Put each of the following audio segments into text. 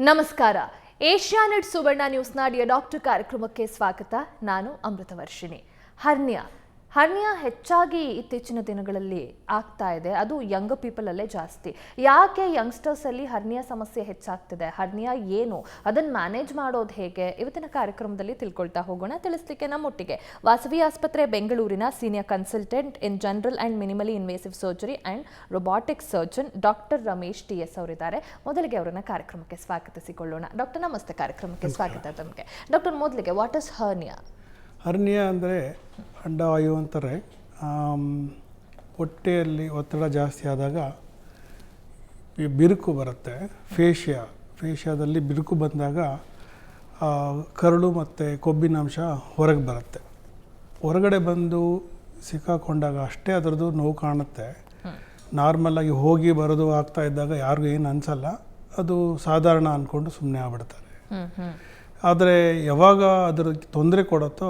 ನಮಸ್ಕಾರ. ಏಷ್ಯಾನೆಟ್ ಸುವರ್ಣ ನ್ಯೂಸ್ನ dear doctor ಕಾರ್ಯಕ್ರಮಕ್ಕೆ ಸ್ವಾಗತ. ನಾನು ಅಮೃತವರ್ಷಿಣಿ. ಹರ್ನಿಯಾ ಹೆಚ್ಚಾಗಿ ಇತ್ತೀಚಿನ ದಿನಗಳಲ್ಲಿ ಆಗ್ತಾ ಇದೆ. ಅದು ಯಂಗ್ ಪೀಪಲ್ ಅಲ್ಲೇ ಜಾಸ್ತಿ. ಯಾಕೆ ಯಂಗ್ಸ್ಟರ್ಸ್ ಅಲ್ಲಿ ಹರ್ನಿಯಾ ಸಮಸ್ಯೆ ಹೆಚ್ಚಾಗ್ತಿದೆ? ಹರ್ನಿಯಾ ಏನು, ಅದನ್ನು ಮ್ಯಾನೇಜ್ ಮಾಡೋದು ಹೇಗೆ? ಇವತ್ತಿನ ಕಾರ್ಯಕ್ರಮದಲ್ಲಿ ತಿಳ್ಕೊಳ್ತಾ ಹೋಗೋಣ. ತಿಳಿಸ್ಲಿಕ್ಕೆ ನಮ್ಮೊಟ್ಟಿಗೆ ವಾಸವಿ ಆಸ್ಪತ್ರೆ ಬೆಂಗಳೂರಿನ senior consultant in general and ಮಿನಿಮಲಿ invasive surgery and robotic surgeon doctor Ramesh TS ಅವರಿದ್ದಾರೆ. ಮೊದಲಿಗೆ ಅವರನ್ನ ಕಾರ್ಯಕ್ರಮಕ್ಕೆ ಸ್ವಾಗತಿಸಿಕೊಳ್ಳೋಣ. ಡಾಕ್ಟರ್ ನಮಸ್ತೆ, ಕಾರ್ಯಕ್ರಮಕ್ಕೆ ಸ್ವಾಗತ ತಮಗೆ. ಡಾಕ್ಟರ್, ಮೊದಲಿಗೆ ವಾಟ್ ಇಸ್ ಹರ್ನಿಯಾ? ಹರ್ನಿಯಾ ಅಂದರೆ ಅಂಡವಾಯು ಅಂತಾರೆ. ಹೊಟ್ಟೆಯಲ್ಲಿ ಒತ್ತಡ ಜಾಸ್ತಿ ಆದಾಗ ಬಿರುಕು ಬರುತ್ತೆ. ಫೇಶಿಯಾದಲ್ಲಿ ಬಿರುಕು ಬಂದಾಗ ಕರಳು ಮತ್ತು ಕೊಬ್ಬಿನಾಂಶ ಹೊರಗೆ ಬರುತ್ತೆ. ಹೊರಗಡೆ ಬಂದು ಸಿಕ್ಕಾಕೊಂಡಾಗ ಅಷ್ಟೇ ಅದರದ್ದು ನೋವು ಕಾಣುತ್ತೆ. ನಾರ್ಮಲಾಗಿ ಹೋಗಿ ಬರೋದು ಆಗ್ತಾ ಇದ್ದಾಗ ಯಾರಿಗೂ ಏನು ಅನಿಸಲ್ಲ, ಅದು ಸಾಧಾರಣ ಅಂದ್ಕೊಂಡು ಸುಮ್ಮನೆ ಆಗ್ಬಿಡ್ತಾರೆ. ಆದರೆ ಯಾವಾಗ ಅದರ ತೊಂದರೆ ಕೊಡುತ್ತೋ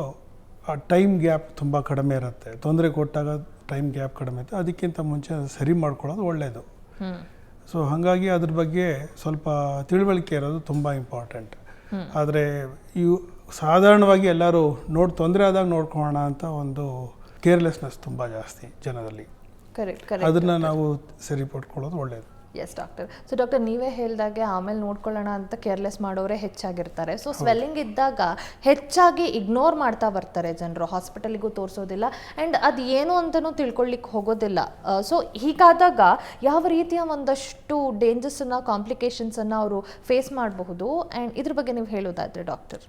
ಆ ಟೈಮ್ ಗ್ಯಾಪ್ ತುಂಬ ಕಡಿಮೆ ಇರುತ್ತೆ. ತೊಂದರೆ ಕೊಟ್ಟಾಗ ಟೈಮ್ ಗ್ಯಾಪ್ ಕಡಿಮೆ ಇರುತ್ತೆ. ಅದಕ್ಕಿಂತ ಮುಂಚೆ ಸರಿ ಮಾಡ್ಕೊಳ್ಳೋದು ಒಳ್ಳೆಯದು. ಸೊ ಹಾಗಾಗಿ ಅದ್ರ ಬಗ್ಗೆ ಸ್ವಲ್ಪ ತಿಳುವಳಿಕೆ ಇರೋದು ತುಂಬ ಇಂಪಾರ್ಟೆಂಟ್. ಆದರೆ ಇವು ಸಾಧಾರಣವಾಗಿ ಎಲ್ಲರೂ ತೊಂದರೆ ಆದಾಗ ನೋಡ್ಕೊಳ್ಳೋಣ ಅಂತ ಒಂದು ಕೇರ್ಲೆಸ್ನೆಸ್ ತುಂಬ ಜಾಸ್ತಿ ಜನರಲ್ಲಿ. ಅದನ್ನು ನಾವು ಸರಿಪಡ್ಕೊಳ್ಳೋದು ಒಳ್ಳೆಯದು. S doctor. ಸೊ ಡಾಕ್ಟರ್, ನೀವೇ ಹೇಳಿದಾಗೆ ಆಮೇಲೆ ನೋಡ್ಕೊಳ್ಳೋಣ ಅಂತ ಕೇರ್ಲೆಸ್ ಮಾಡೋರೇ ಹೆಚ್ಚಾಗಿರ್ತಾರೆ. ಸೊ ಸ್ವೆಲ್ಲಿಂಗ್ ಇದ್ದಾಗ ಹೆಚ್ಚಾಗಿ ಇಗ್ನೋರ್ ಮಾಡ್ತಾ ಬರ್ತಾರೆ ಜನರು. ಹಾಸ್ಪಿಟಲಿಗೂ ತೋರಿಸೋದಿಲ್ಲ ಆ್ಯಂಡ್ ಅದು ಏನು ಅಂತಲೂ ತಿಳ್ಕೊಳ್ಳಿಕ್ಕೆ ಹೋಗೋದಿಲ್ಲ. ಸೊ ಹೀಗಾದಾಗ ಯಾವ ರೀತಿಯ ಒಂದಷ್ಟು ಡೇಂಜರ್ಸನ್ನು, ಕಾಂಪ್ಲಿಕೇಶನ್ಸನ್ನು ಅವರು ಫೇಸ್ ಮಾಡಬಹುದು ಆ್ಯಂಡ್ ಇದ್ರ ಬಗ್ಗೆ ನೀವು ಹೇಳೋದಾದರೆ ಡಾಕ್ಟರ್?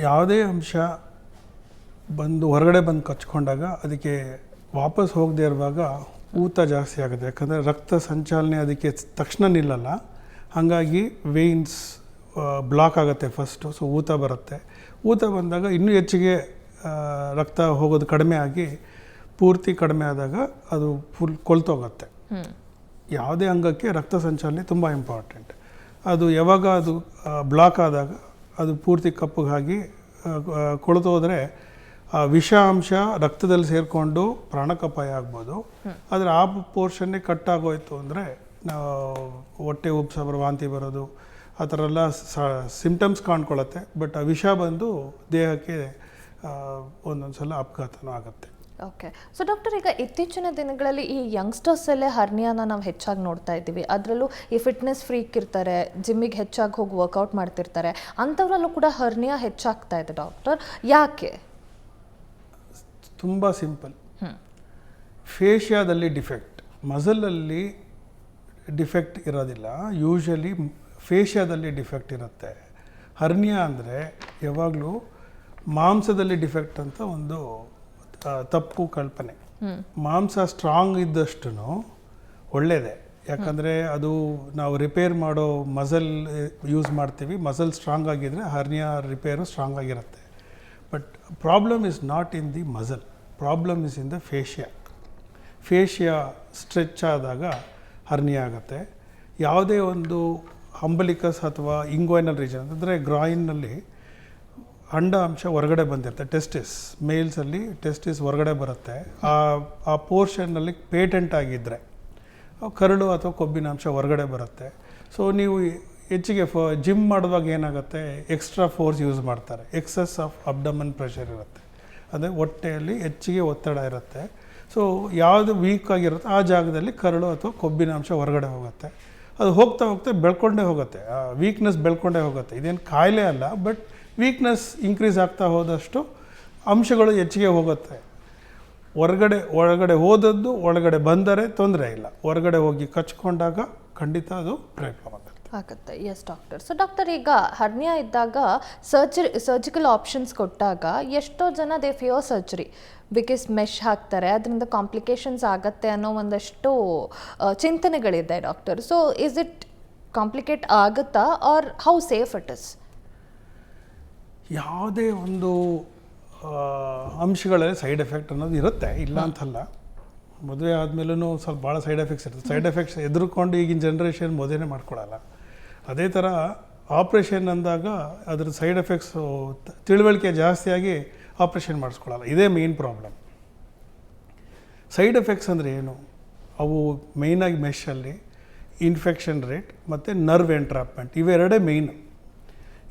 ಯಾವುದೇ ಅಂಶ ಹೊರಗಡೆ ಬಂದು ಕಚ್ಕೊಂಡಾಗ ಅದಕ್ಕೆ ವಾಪಸ್ ಹೋಗದೇ ಇರುವಾಗ ಊತ ಜಾಸ್ತಿ ಆಗುತ್ತೆ. ಯಾಕಂದರೆ ರಕ್ತ ಸಂಚಾಲನೆ ಅದಕ್ಕೆ ತಕ್ಷಣ ನಿಲ್ಲಲ್ಲ. ಹಾಗಾಗಿ ವೇನ್ಸ್ ಬ್ಲಾಕ್ ಆಗುತ್ತೆ ಫಸ್ಟು. ಸೊ ಊತ ಬರುತ್ತೆ. ಊತ ಬಂದಾಗ ಇನ್ನೂ ಹೆಚ್ಚಿಗೆ ರಕ್ತ ಹೋಗೋದು ಕಡಿಮೆ ಆಗಿ ಪೂರ್ತಿ ಕಡಿಮೆ ಆದಾಗ ಅದು ಫುಲ್ ಕೊಳ್ತೋಗುತ್ತೆ. ಯಾವುದೇ ಅಂಗಕ್ಕೆ ರಕ್ತ ಸಂಚಾಲನೆ ತುಂಬ ಇಂಪಾರ್ಟೆಂಟ್. ಅದು ಯಾವಾಗ ಅದು ಬ್ಲಾಕ್ ಆದಾಗ ಅದು ಪೂರ್ತಿ ಕಪ್ಪಗಾಗಿ ಕೊಳ್ತೋದ್ರೆ ಆ ವಿಷಾಂಶ ರಕ್ತದಲ್ಲಿ ಸೇರಿಕೊಂಡು ಪ್ರಾಣಕ್ಕಾಪಾಯ ಆಗ್ಬೋದು. ಆದರೆ ಆ ಪೋರ್ಷನ್ನೇ ಕಟ್ಟಾಗೋಯ್ತು ಅಂದರೆ ನಾವು ಹೊಟ್ಟೆ ಉಬ್ಸ ವಾಂತಿ ಬರೋದು ಆ ಥರ ಎಲ್ಲ ಸಿಂಪ್ಟಮ್ಸ್ ಕಾಣ್ಕೊಳ್ಳುತ್ತೆ. ಬಟ್ ಆ ವಿಷ ಬಂದು ದೇಹಕ್ಕೆ ಒಂದೊಂದು ಸಲ ಅಪಘಾತನೂ ಆಗುತ್ತೆ. ಓಕೆ. ಸೊ ಡಾಕ್ಟರ್, ಈಗ ಇತ್ತೀಚಿನ ದಿನಗಳಲ್ಲಿ ಈ ಯಂಗ್ಸ್ಟರ್ಸಲ್ಲೇ ಹರ್ನಿಯಾನ ನಾವು ಹೆಚ್ಚಾಗಿ ನೋಡ್ತಾ ಇದ್ದೀವಿ. ಅದರಲ್ಲೂ ಈ ಫಿಟ್ನೆಸ್ ಫ್ರೀಕ್ ಇರ್ತಾರೆ, ಜಿಮ್ಮಿಗೆ ಹೆಚ್ಚಾಗಿ ಹೋಗಿ ವರ್ಕೌಟ್ ಮಾಡ್ತಿರ್ತಾರೆ, ಅಂಥವರಲ್ಲೂ ಕೂಡ ಹರ್ನಿಯಾ ಹೆಚ್ಚಾಗ್ತಾ ಇದೆ. ಡಾಕ್ಟರ್, ಯಾಕೆ? ತುಂಬ ಸಿಂಪಲ್. ಫೇಶಿಯಾದಲ್ಲಿ ಡಿಫೆಕ್ಟ್, ಮಸಲಲ್ಲಿ ಡಿಫೆಕ್ಟ್ ಇರೋದಿಲ್ಲ. ಯೂಶಲಿ ಫೇಶಿಯಾದಲ್ಲಿ ಡಿಫೆಕ್ಟ್ ಇರುತ್ತೆ. ಹರ್ನಿಯಾ ಅಂದರೆ ಯಾವಾಗಲೂ ಮಾಂಸದಲ್ಲಿ ಡಿಫೆಕ್ಟ್ ಅಂತ ಒಂದು ತಪ್ಪು ಕಲ್ಪನೆ. ಮಾಂಸ ಸ್ಟ್ರಾಂಗ್ ಇದ್ದಷ್ಟು ಒಳ್ಳೆಯದೇ. ಯಾಕಂದರೆ ಅದು ನಾವು ರಿಪೇರ್ ಮಾಡೋ ಮಸಲ್ ಯೂಸ್ ಮಾಡ್ತೀವಿ. ಮಸಲ್ ಸ್ಟ್ರಾಂಗ್ ಆಗಿದ್ದರೆ ಹರ್ನಿಯಾ ರಿಪೇರು ಸ್ಟ್ರಾಂಗ್ ಆಗಿರುತ್ತೆ. But problem is not in the muscle, problem is in the fascia stretch ಆದಾಗ ಹರ್ನಿಯಾ ಆಗುತ್ತೆ. ಯಾವುದೇ ಒಂದು ಅಂಬಲಿಕಸ್ ಅಥವಾ ಇಂಗ್ವೈನಲ್ ರೀಜನ್ ಅಂದರೆ ಗ್ರಾಯಿನ್ನಲ್ಲಿ ಅಂಡಾಂಶ ಹೊರಗಡೆ ಬಂದಿರುತ್ತೆ. ಮೇಲ್ಸಲ್ಲಿ ಟೆಸ್ಟಿಸ್ ಹೊರಗಡೆ ಬರುತ್ತೆ. ಆ ಪೋರ್ಷನ್ನಲ್ಲಿ ಪೇಟೆಂಟ್ ಆಗಿದ್ದರೆ ಕರಳು ಅಥವಾ ಕೊಬ್ಬಿನಾಂಶ ಹೊರಗಡೆ ಬರುತ್ತೆ. ಸೊ ನೀವು ಹೆಚ್ಚಿಗೆ ಜಿಮ್ ಮಾಡುವಾಗ ಏನಾಗುತ್ತೆ, ಎಕ್ಸ್ಟ್ರಾ ಫೋರ್ಸ್ ಯೂಸ್ ಮಾಡ್ತಾರೆ. ಎಕ್ಸಸ್ ಆಫ್ ಅಬ್ಡಮನ್ ಪ್ರೆಷರ್ ಇರುತ್ತೆ. ಅಂದರೆ ಹೊಟ್ಟೆಯಲ್ಲಿ ಹೆಚ್ಚಿಗೆ ಒತ್ತಡ ಇರುತ್ತೆ. ಸೊ ಯಾವುದು ವೀಕ್ ಆಗಿರುತ್ತೆ ಆ ಜಾಗದಲ್ಲಿ ಕರಳು ಅಥವಾ ಕೊಬ್ಬಿನಾಂಶ ಹೊರಗಡೆ ಹೋಗುತ್ತೆ. ಅದು ಹೋಗ್ತಾ ಬೆಳ್ಕೊಂಡೇ ಹೋಗುತ್ತೆ. ಆ ವೀಕ್ನೆಸ್ ಬೆಳ್ಕೊಂಡೇ ಹೋಗುತ್ತೆ. ಇದೇನು ಕಾಯಿಲೆ ಅಲ್ಲ, ಬಟ್ ವೀಕ್ನೆಸ್ ಇನ್ಕ್ರೀಸ್ ಆಗ್ತಾ ಹೋದಷ್ಟು ಅಂಶಗಳು ಹೆಚ್ಚಿಗೆ ಹೋಗುತ್ತೆ. ಒಳಗಡೆ ಹೋದದ್ದು ಒಳಗಡೆ ಬಂದರೆ ತೊಂದರೆ ಇಲ್ಲ. ಹೊರಗಡೆ ಹೋಗಿ ಕಚ್ಕೊಂಡಾಗ ಖಂಡಿತ ಅದು ಪ್ರಾಬ್ಲಮ್ ಆಗುತ್ತೆ. Yes doctor. ಸೊ ಡಾಕ್ಟರ್, ಈಗ ಹರ್ನಿಯಾ ಇದ್ದಾಗ ಸರ್ಜಿಕಲ್ ಆಪ್ಷನ್ಸ್ ಕೊಟ್ಟಾಗ ಎಷ್ಟೋ ಜನ they fear surgery because mesh ಹಾಕ್ತಾರೆ, ಅದರಿಂದ ಕಾಂಪ್ಲಿಕೇಶನ್ಸ್ ಆಗುತ್ತೆ ಅನ್ನೋ ಒಂದಷ್ಟು ಚಿಂತನೆಗಳಿದೆ doctor. So is it complicate ಆಗುತ್ತಾ or how safe it is? ಯಾವುದೇ ಒಂದು ಅಂಶಗಳಲ್ಲಿ ಸೈಡ್ ಎಫೆಕ್ಟ್ ಅನ್ನೋದು ಇರುತ್ತೆ, ಇಲ್ಲ ಅಂತಲ್ಲ. ಮದುವೆ ಆದಮೇಲೂ ಸ್ವಲ್ಪ ಭಾಳ ಸೈಡ್ ಎಫೆಕ್ಟ್ಸ್ ಇರುತ್ತೆ. ಸೈಡ್ ಎಫೆಕ್ಟ್ಸ್ ಎದುರುಕೊಂಡು ಈಗಿನ ಜನ್ರೇಷನ್ ಮದುವೆನೇ ಮಾಡ್ಕೊಳ್ಳಲ್ಲ. ಅದೇ ಥರ ಆಪ್ರೇಷನ್ ಅಂದಾಗ ಅದ್ರ ಸೈಡ್ ಎಫೆಕ್ಟ್ಸು ತಿಳುವಳಿಕೆ ಜಾಸ್ತಿಯಾಗಿ ಆಪ್ರೇಷನ್ ಮಾಡಿಸ್ಕೊಳ್ಳಲ್ಲ. ಇದೇ ಮೇನ್ ಪ್ರಾಬ್ಲಮ್. ಸೈಡ್ ಎಫೆಕ್ಟ್ಸ್ ಅಂದರೆ ಏನು? ಅವು ಮೇಯ್ನಾಗಿ ಮೆಷಲ್ಲಿ ಇನ್ಫೆಕ್ಷನ್ ರೇಟ್ ಮತ್ತು ನರ್ವ್ ಎಂಟ್ರಾಪ್ಮೆಂಟ್ ಇವೆರಡೇ ಮೇಯ್ನು.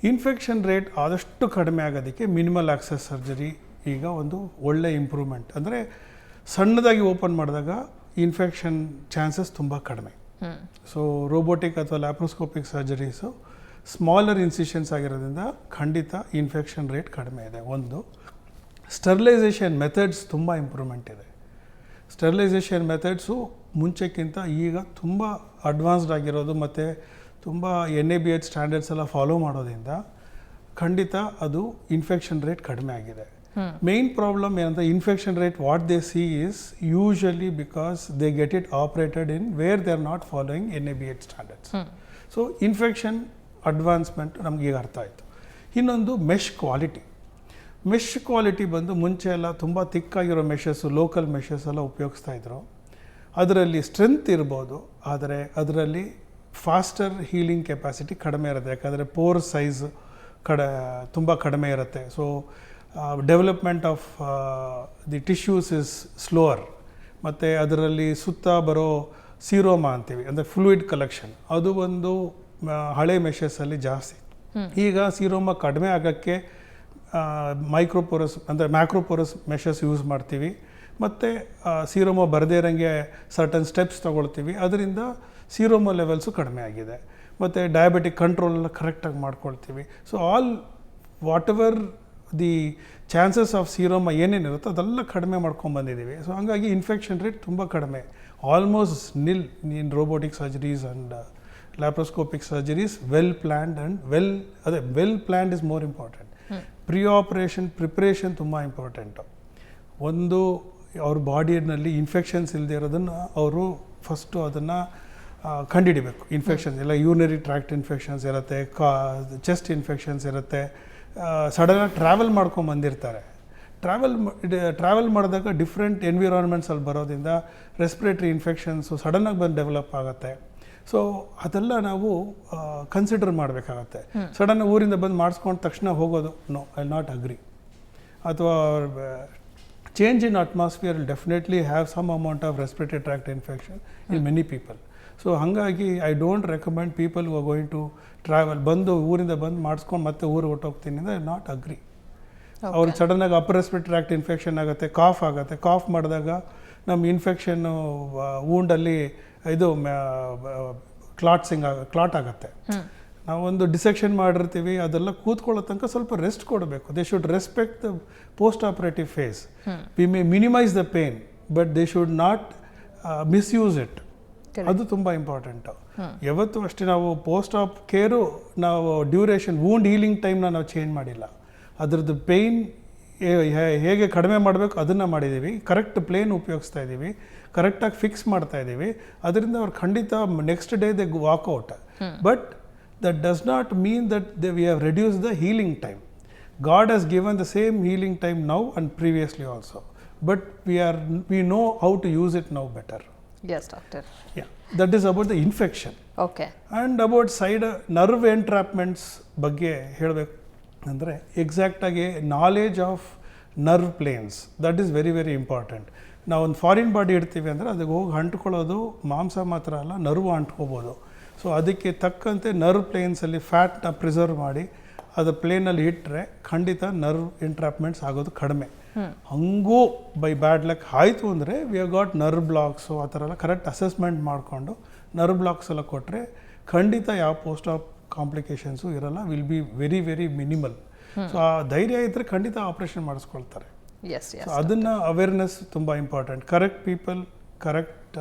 ಇನ್ಫೆಕ್ಷನ್ ರೇಟ್ ಆದಷ್ಟು ಕಡಿಮೆ ಆಗೋದಕ್ಕೆ ಮಿನಿಮಲ್ ಆಕ್ಸೆಸ್ ಸರ್ಜರಿ ಈಗ ಒಂದು ಒಳ್ಳೆ ಇಂಪ್ರೂವ್ಮೆಂಟ್. ಅಂದರೆ ಸಣ್ಣದಾಗಿ ಓಪನ್ ಮಾಡಿದಾಗ ಇನ್ಫೆಕ್ಷನ್ ಚಾನ್ಸಸ್ ತುಂಬ ಕಡಿಮೆ. ಸೊ ರೋಬೋಟಿಕ್ ಅಥವಾ ಲ್ಯಾಪ್ರೋಸ್ಕೋಪಿಕ್ ಸರ್ಜರೀಸು ಸ್ಮಾಲರ್ ಇನ್ಸಿಷನ್ಸ್ ಆಗಿರೋದ್ರಿಂದ ಖಂಡಿತ ಇನ್ಫೆಕ್ಷನ್ ರೇಟ್ ಕಡಿಮೆ ಇದೆ. ಒಂದು ಸ್ಟರ್ಲೈಸೇಷನ್ ಮೆಥಡ್ಸ್ ತುಂಬ ಇಂಪ್ರೂವ್ಮೆಂಟ್ ಇದೆ. ಸ್ಟರ್ಲೈಸೇಷನ್ ಮೆಥಡ್ಸು ಮುಂಚೆಕ್ಕಿಂತ ಈಗ ತುಂಬ ಅಡ್ವಾನ್ಸ್ಡ್ ಆಗಿರೋದು ಮತ್ತು ತುಂಬ NABH ಸ್ಟ್ಯಾಂಡರ್ಡ್ಸ್ ಎಲ್ಲ ಫಾಲೋ ಮಾಡೋದ್ರಿಂದ ಖಂಡಿತ ಅದು ಇನ್ಫೆಕ್ಷನ್ ರೇಟ್ ಕಡಿಮೆ ಆಗಿದೆ. ಮೇನ್ ಪ್ರಾಬ್ಲಮ್ ಏನಂತ infection rate what they see is usually because they get it operated in where they are not following NABH standards. So infection advancement ನಮ್ಗೆ ಈಗ ಅರ್ಥ ಆಯಿತು. ಇನ್ನೊಂದು ಮೆಶ್ ಕ್ವಾಲಿಟಿ ಬಂದು ಮುಂಚೆ ಎಲ್ಲ ತುಂಬ ತಿಕ್ಕಾಗಿರೋ ಮೆಷಸ್ಸು ಲೋಕಲ್ ಮೆಷಸ್ ಎಲ್ಲ ಉಪಯೋಗಿಸ್ತಾ ಇದ್ರು. ಅದರಲ್ಲಿ ಸ್ಟ್ರೆಂತ್ ಇರ್ಬೋದು, ಆದರೆ ಅದರಲ್ಲಿ ಫಾಸ್ಟರ್ ಹೀಲಿಂಗ್ ಕೆಪಾಸಿಟಿ ಕಡಿಮೆ ಇರುತ್ತೆ. ಯಾಕಂದರೆ ಪೋರ್ ಸೈಜ್ ತುಂಬ ಕಡಿಮೆ ಇರುತ್ತೆ. So development of the tissues is slower. ಮತ್ತು ಅದರಲ್ಲಿ ಸುತ್ತ ಬರೋ ಸೀರೋಮಾ ಅಂತೀವಿ, ಅಂದರೆ ಫ್ಲೂಯಿಡ್ ಕಲೆಕ್ಷನ್, ಅದು ಒಂದು ಹಳೆ ಮೆಷಸಲ್ಲಿ ಜಾಸ್ತಿ. ಈಗ ಸೀರೋಮಾ ಕಡಿಮೆ ಆಗೋಕ್ಕೆ ಮೈಕ್ರೋಪೋರಸ್ ಅಂದರೆ ಮ್ಯಾಕ್ರೋಪೋರಸ್ ಮೆಷಸ್ ಯೂಸ್ ಮಾಡ್ತೀವಿ. ಮತ್ತು ಸೀರೋಮಾ ಬರದೇ ಇರೋಂಗೆ ಸರ್ಟನ್ ಸ್ಟೆಪ್ಸ್ ತೊಗೊಳ್ತೀವಿ. ಅದರಿಂದ ಸೀರೋಮಾ ಲೆವೆಲ್ಸು ಕಡಿಮೆ ಆಗಿದೆ. ಮತ್ತು ಡಯಾಬಿಟಿಕ್ ಕಂಟ್ರೋಲೆಲ್ಲ ಕರೆಕ್ಟಾಗಿ ಮಾಡ್ಕೊಳ್ತೀವಿ. So all whatever the chances of seroma ಏನೇನಿರುತ್ತೋ ಅದೆಲ್ಲ ಕಡಿಮೆ ಮಾಡ್ಕೊಂಡ್ಬಂದಿದ್ದೀವಿ. ಸೊ ಹಂಗಾಗಿ ಇನ್ಫೆಕ್ಷನ್ ರೇಟ್ ತುಂಬ ಕಡಿಮೆ, almost nil in robotic surgeries and laparoscopic surgeries. Well planned and well planned is more important. Pre operation preparation ತುಂಬ ಇಂಪಾರ್ಟೆಂಟು. ಒಂದು ಅವ್ರ ಬಾಡಿಯಲ್ಲಿ ಇನ್ಫೆಕ್ಷನ್ಸ್ ಇಲ್ಲದೆ ಇರೋದನ್ನು ಅವರು ಫಸ್ಟು ಅದನ್ನು ಕಂಡುಹಿಡಿಬೇಕು. ಇನ್ಫೆಕ್ಷನ್ಸ್ ಎಲ್ಲ ಯೂರಿನರಿ ಟ್ರ್ಯಾಕ್ಟ್ ಇನ್ಫೆಕ್ಷನ್ಸ್ ಇರುತ್ತೆ, ಚೆಸ್ಟ್ ಇನ್ಫೆಕ್ಷನ್ಸ್ ಇರುತ್ತೆ. ಸಡನ್ನಾಗಿ ಟ್ರಾವೆಲ್ ಮಾಡ್ಕೊಂಬಂದಿರ್ತಾರೆ. ಟ್ರಾವೆಲ್ ಮಾಡಿದಾಗ ಡಿಫ್ರೆಂಟ್ ಎನ್ವಿರಾನ್ಮೆಂಟ್ಸಲ್ಲಿ ಬರೋದ್ರಿಂದ ರೆಸ್ಪಿರೇಟ್ರಿ ಇನ್ಫೆಕ್ಷನ್ಸು ಸಡನ್ನಾಗಿ ಬಂದು ಡೆವಲಪ್ ಆಗುತ್ತೆ. ಸೊ ಅದೆಲ್ಲ ನಾವು ಕನ್ಸಿಡರ್ ಮಾಡಬೇಕಾಗತ್ತೆ. ಸಡನ್ ಊರಿಂದ ಬಂದು ಮಾಡಿಸ್ಕೊಂಡ ತಕ್ಷಣ ಹೋಗೋದು ನೋ, ಐ ನಾಟ್ ಅಗ್ರಿ. ಅಥವಾ change in atmosphere will definitely have some amount of respiratory tract infection in many people. So ಹಾಗಾಗಿ I don't recommend people who are going to travel, ಬಂದು ಊರಿಂದ ಬಂದು ಮಾಡಿಸ್ಕೊಂಡು ಮತ್ತೆ ಊರು ಹೊಟ್ಟೋಗ್ತೀನಿ ಅಂದರೆ ಐ ನಾಟ್ ಅಗ್ರಿ. ಅವ್ರಿಗೆ ಸಡನ್ನಾಗಿ ಅಪ್ಪರ್ ರೆಸ್ಪಿರೇಟರಿ ಟ್ರ್ಯಾಕ್ಟ್ ಇನ್ಫೆಕ್ಷನ್ ಆಗುತ್ತೆ, ಕಾಫ್ ಆಗುತ್ತೆ. ಕಾಫ್ ಮಾಡಿದಾಗ ನಮ್ಮ ಇನ್ಫೆಕ್ಷನ್ನು ವೂಂಡಲ್ಲಿ ಇದು ಕ್ಲಾಟ್ ಆಗುತ್ತೆ. ನಾವೊಂದು ಡಿಸೆಕ್ಷನ್ ಮಾಡಿರ್ತೀವಿ, ಅದೆಲ್ಲ ಕೂತ್ಕೊಳ್ಳೋ ತನಕ ಸ್ವಲ್ಪ ರೆಸ್ಟ್ ಕೊಡಬೇಕು. They should respect the post operative phase. We may minimise the pain but they should not misuse it. ಅದು ತುಂಬ ಇಂಪಾರ್ಟೆಂಟು. ಯಾವತ್ತೂ ಅಷ್ಟೇ ನಾವು ಪೋಸ್ಟ್ ಆಪ್ ಕೇರು ನಾವು ಡ್ಯೂರೇಷನ್ ವೂಂಡ್ ಹೀಲಿಂಗ್ ಟೈಮ್ನ ನಾವು ಚೇಂಜ್ ಮಾಡಿಲ್ಲ. ಅದ್ರದ್ದು ಪೇಯ್ನ್ ಹೇಗೆ ಕಡಿಮೆ ಮಾಡಬೇಕು ಅದನ್ನು ಮಾಡಿದ್ದೀವಿ. ಕರೆಕ್ಟ್ ಪ್ಲೇನ್ ಉಪಯೋಗಿಸ್ತಾ ಇದ್ದೀವಿ, ಕರೆಕ್ಟಾಗಿ ಫಿಕ್ಸ್ ಮಾಡ್ತಾ ಇದ್ದೀವಿ. ಅದರಿಂದ ಅವ್ರು ಖಂಡಿತ next day they walkout. But that does not mean that we have reduced the healing time. God has given the same healing time now and previously also, but we know how to use it now better. Yes, doctor. Yeah, that is about the infection. Okay. And about side nerve entrapments ಬಗ್ಗೆ ಹೇಳಬೇಕು ಅಂದರೆ ಎಕ್ಸಾಕ್ಟಾಗಿ knowledge of nerve planes, that is very very important. ನಾವು ಒಂದು foreign body ಇಡ್ತೀವಿ ಅಂದರೆ ಅದಕ್ಕೆ ಹೋಗಿ ಅಂಟ್ಕೊಳ್ಳೋದು ಮಾಂಸ ಮಾತ್ರ ಅಲ್ಲ, ನರ್ವ್ ಅಂಟ್ಕೋಬೋದು. ಸೊ ಅದಕ್ಕೆ ತಕ್ಕಂತೆ ನರ್ವ್ ಪ್ಲೇನ್ಸಲ್ಲಿ ಫ್ಯಾಟ್ನ ಪ್ರಿಸರ್ವ್ ಮಾಡಿ ಅದು ಪ್ಲೇನಲ್ಲಿ ಇಟ್ಟರೆ ಖಂಡಿತ ನರ್ವ್ ಎಂಟ್ರಾಪ್ಮೆಂಟ್ಸ್ ಆಗೋದು ಕಡಿಮೆ. ಹಂಗೂ ಬೈ ಬ್ಯಾಡ್ ಲಕ್ ಆಯಿತು ಅಂದರೆ we have got nerve blocks ಆ ಥರ ಎಲ್ಲ ಕರೆಕ್ಟ್ ಅಸೆಸ್ಮೆಂಟ್ ಮಾಡಿಕೊಂಡು ನರ್ವ್ ಬ್ಲಾಕ್ಸ್ ಎಲ್ಲ ಕೊಟ್ಟರೆ ಖಂಡಿತ ಯಾವ ಪೋಸ್ಟ್ ಆಪ್ ಕಾಂಪ್ಲಿಕೇಶನ್ಸು ಇರಲ್ಲ, will be very very minimal. So ಆ ಧೈರ್ಯ ಇದ್ದರೆ ಖಂಡಿತ ಆಪ್ರೇಷನ್ ಮಾಡಿಸ್ಕೊಳ್ತಾರೆ. ಅದನ್ನು ಅವೇರ್ನೆಸ್ ತುಂಬ important. Correct people, correct